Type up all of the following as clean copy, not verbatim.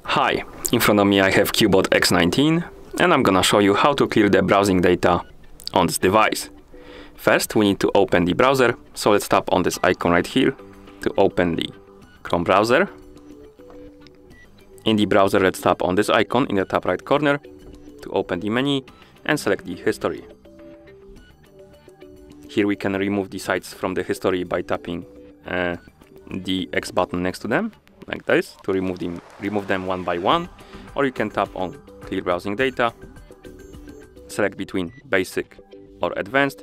Hi, in front of me I have Cubot X19 and I'm gonna show you how to clear the browsing data on this device. First we need to open the browser, so let's tap on this icon right here to open the Chrome browser. In the browser, let's tap on this icon in the top right corner to open the menu and select the history. Here we can remove the sites from the history by tapping the X button next to them, like this, to remove them one by one, or you can tap on Clear Browsing Data, select between Basic or Advanced.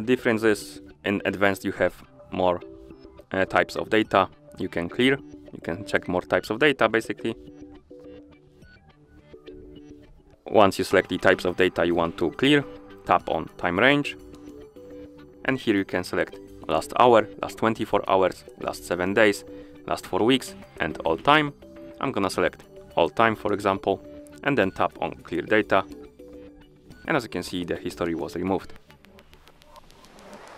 Difference is in Advanced you have more types of data you can clear. You can check more types of data basically. Once you select the types of data you want to clear, tap on Time Range, and here you can select last hour, last 24 hours, last 7 days, last 4 weeks, and all time. I'm gonna select all time, for example, and then tap on Clear Data. And as you can see, the history was removed.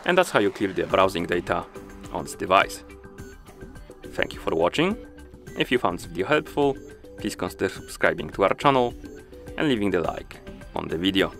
And that's how you clear the browsing data on this device. Thank you for watching. If you found this video helpful, please consider subscribing to our channel and leaving the like on the video.